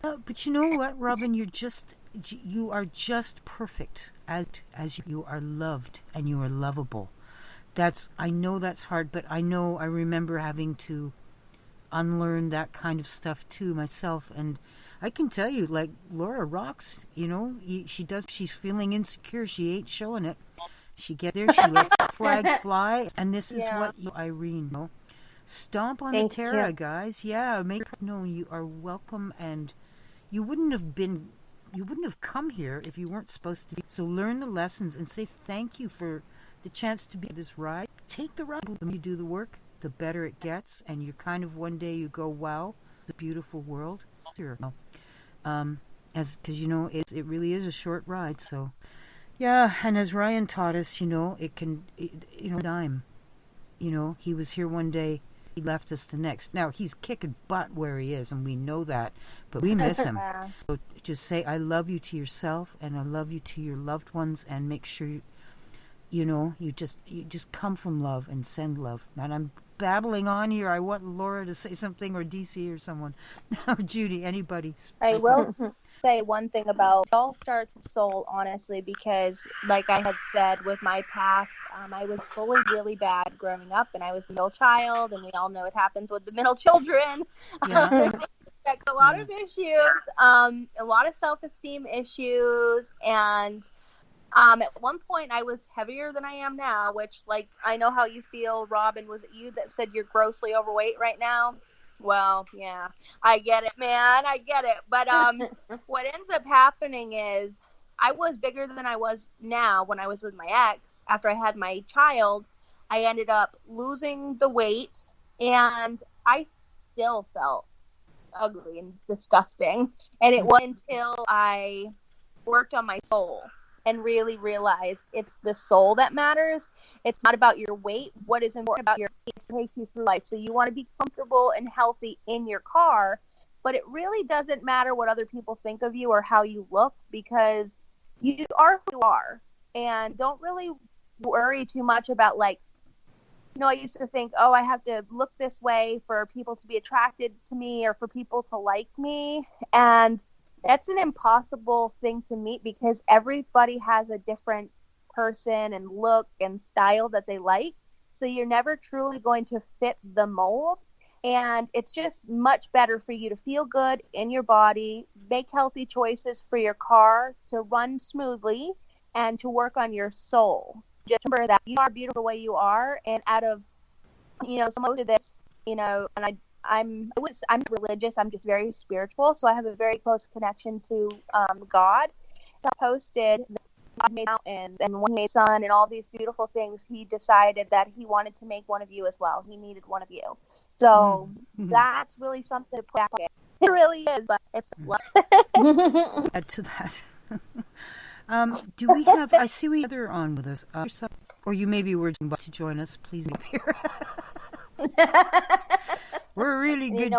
But you know what, Robin? You are just perfect as you are loved and you are lovable. I know that's hard, but I remember having to unlearn that kind of stuff too myself, and I can tell you, like, Laura rocks. She's feeling insecure, she ain't showing it. She gets there, she lets the flag fly, and this is what Irene, stomp on Thank the Terra, you. guys. Yeah, make her know you are welcome, and you wouldn't have come here if you weren't supposed to be. So learn the lessons and say thank you for the chance to be this ride. Take the ride. The more you do the work, the better it gets, and you kind of one day you go, wow, it's a beautiful world. Because it really is a short ride. So yeah, and as Ryan taught us, dime. He was here one day, he left us the next. Now he's kicking butt where he is, and we know that, but we miss him. So just say I love you to yourself, and I love you to your loved ones, and make sure you just come from love and send love. And I'm babbling on here. I want Laura to say something, or DC or someone. Or Judy, anybody. I will say one thing about it all starts with soul, honestly, because like I had said with my past, I was fully really bad growing up, and I was a middle child, and we all know what happens with the middle children. Yeah. A lot of issues, a lot of self-esteem issues, and at one point I was heavier than I am now, which, like, I know how you feel, Robin. Was it you that said you're grossly overweight right now? Well, yeah, I get it, man. I get it. But what ends up happening is I was bigger than I was now when I was with my ex. After I had my child, I ended up losing the weight, and I still felt ugly and disgusting. And it wasn't until I worked on my soul and really realized it's the soul that matters. It's not about your weight. What is important about your weight is to take you through life. So you want to be comfortable and healthy in your car, but it really doesn't matter what other people think of you or how you look, because you are who you are. And don't really worry too much about, like, I used to think, oh, I have to look this way for people to be attracted to me or for people to like me. And that's an impossible thing to meet, because everybody has a different person and look and style that they like. So you're never truly going to fit the mold. And it's just much better for you to feel good in your body, make healthy choices for your car to run smoothly, and to work on your soul. Just remember that you are beautiful the way you are. And out of, so most of this, and I'm not religious. I'm just very spiritual. So I have a very close connection to God. I posted that God made mountains and one made sun and all these beautiful things. He decided that he wanted to make one of you as well. He needed one of you. So that's really something to put back in. It really is, but it's Add to that. Do we have? I see we have other on with us, or you maybe were to join us. Please move here. We're a really good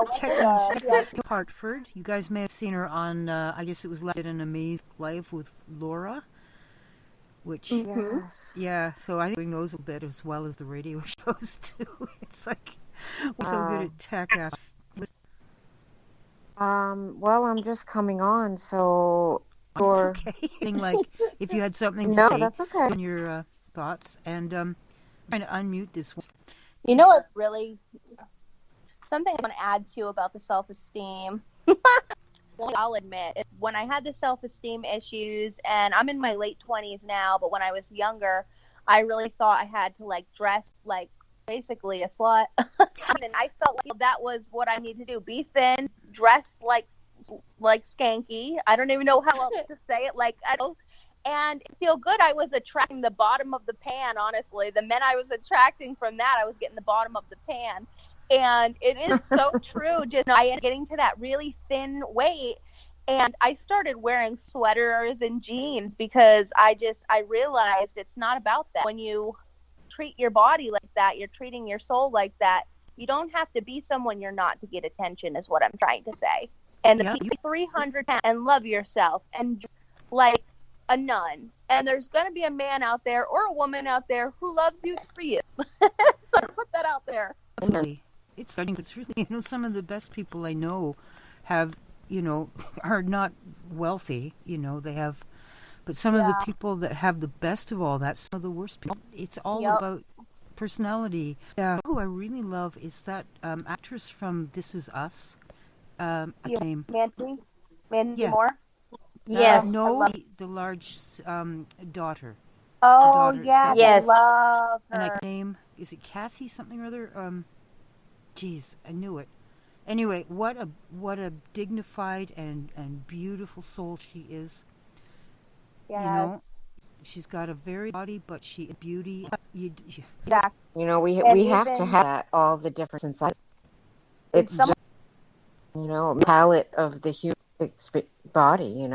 Hartford. You guys may have seen her on, I guess it was last an Amazing Life with Laura, which, yeah, so I think we knows a bit as well as the radio shows too. It's like, we're so good at tech. Well, I'm just coming on, so... It's okay. Like, if you had something to say, that's okay. in your thoughts, and trying to unmute this one. You know what's really something I want to add to about the self-esteem? Well, I'll admit, when I had the self-esteem issues, and I'm in my late 20s now, but when I was younger, I really thought I had to, like, dress like basically a slut. And I felt like that was what I need to do. Be thin, dress like skanky. I don't even know how else to say it. Like, I don't. And feel good. I was attracting the bottom of the pan, honestly. The men I was attracting from that, I was getting the bottom of the pan. And it is so true. Just I ended up getting to that really thin weight, and I started wearing sweaters and jeans because I realized it's not about that. When you treat your body like that, you're treating your soul like that. You don't have to be someone you're not to get attention, is what I'm trying to say. And be 300 and love yourself and like a nun. And there's going to be a man out there or a woman out there who loves you for you. So put that out there. Absolutely. It's really, some of the best people I know have are not wealthy. They have, but some of the people that have the best of all that, some of the worst people. It's all about personality. Yeah. Who I really love is that actress from This Is Us. Name. Mandy Moore. Yes. No, the large daughter. Oh, daughter. yeah. Yes. I love her. And name, is it Cassie something or other? Geez, I knew it. Anyway, what a dignified and beautiful soul she is. Yes. She's got a very body, but she beauty. Exactly. We have to have that, all the difference inside. It's just, palette of the human body,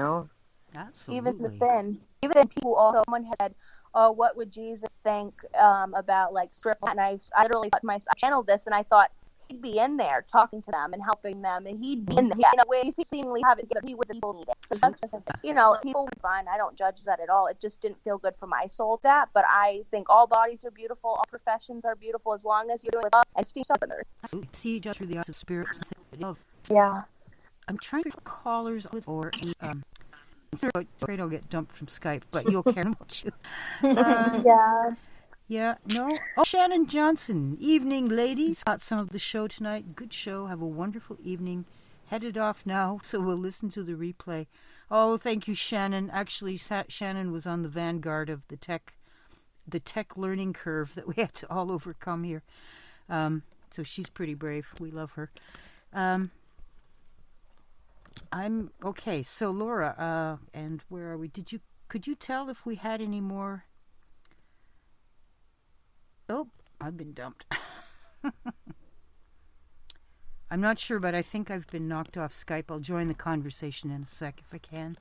Absolutely. Even the people. Also, someone has said, "Oh, what would Jesus think about like strip?" And I literally thought I channeled this, and I thought he'd be in there talking to them and helping them, and he'd be in there in a way he seemingly have it together. He would people need it. So people would be fine. I don't judge that at all. It just didn't feel good for my soul that. But I think all bodies are beautiful, all professions are beautiful as long as you're doing love and speak to others. Absolutely. See each other through the eyes of spirit. Yeah. I'm trying to callers or afraid I'll get dumped from Skype, but you'll care about you. Yeah. Yeah, no. Oh, Shannon Johnson. Evening, ladies. Got some of the show tonight. Good show. Have a wonderful evening. Headed off now, so we'll listen to the replay. Oh, thank you, Shannon. Actually, Shannon was on the vanguard of the tech learning curve that we had to all overcome here. So she's pretty brave. We love her. I'm okay. So Laura, and where are we? Could you tell if we had any more? Oh, I've been dumped. I'm not sure, but I think I've been knocked off Skype. I'll join the conversation in a sec if I can.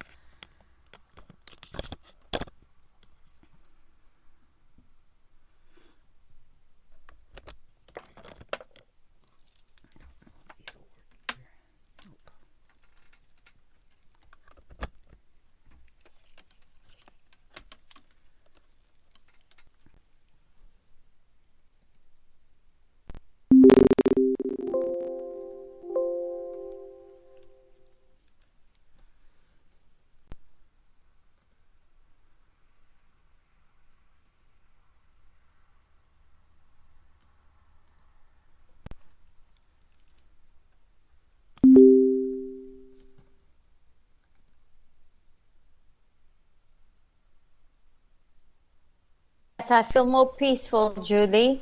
I feel more peaceful, Julie.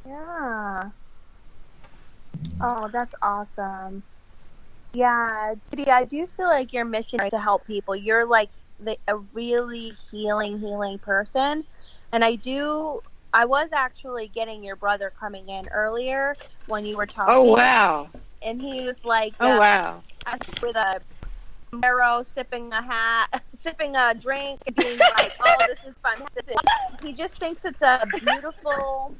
Yeah. Oh, that's awesome. Yeah, Judy, I do feel like your mission is to help people. You're like a really healing person. And I was actually getting your brother coming in earlier when you were talking. Oh, wow. And he was like, wow. With a arrow, sipping a drink, and being like, "Oh, this is fun." He just thinks it's a beautiful,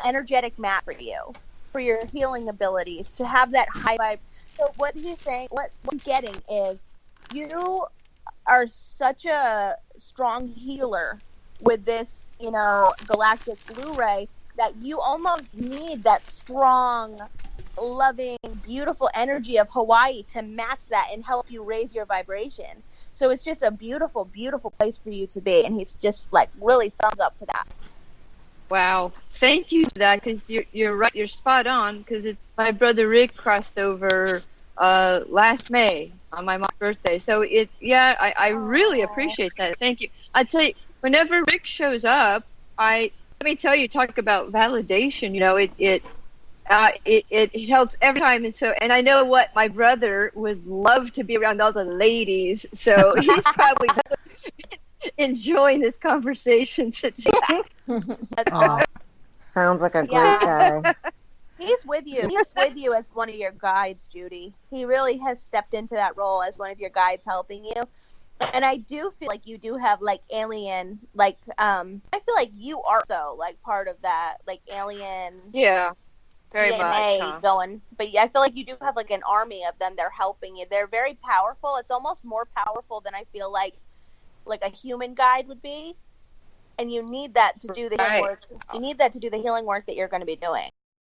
energetic match for you, for your healing abilities, to have that high vibe. So what he's saying, what I'm getting is, you are such a strong healer with this, galactic Blu-ray, that you almost need that strong, loving, beautiful energy of Hawaii to match that and help you raise your vibration. So it's just a beautiful, beautiful place for you to be. And he's just like really thumbs up to that. Wow. Thank you for that, because you're right. You're spot on, because my brother Rick crossed over last May on my mom's birthday. So I really appreciate that. Thank you. I tell you, whenever Rick shows up, let me tell you, talk about validation. It helps every time, and I know what my brother would love to be around all the ladies, so he's probably enjoying this conversation today. Sounds like a great guy. He's with you. He's with you as one of your guides, Judy. He really has stepped into that role as one of your guides, helping you. And I do feel like you do have like alien, like I feel like you are so like part of that, like alien. Yeah. Very DNA much, huh? going, but I feel like you do have like an army of them. They're helping you. They're very powerful. It's almost more powerful than I feel like a human guide would be. And you need that to do the healing work. You need that to do the healing work that you're going to be doing.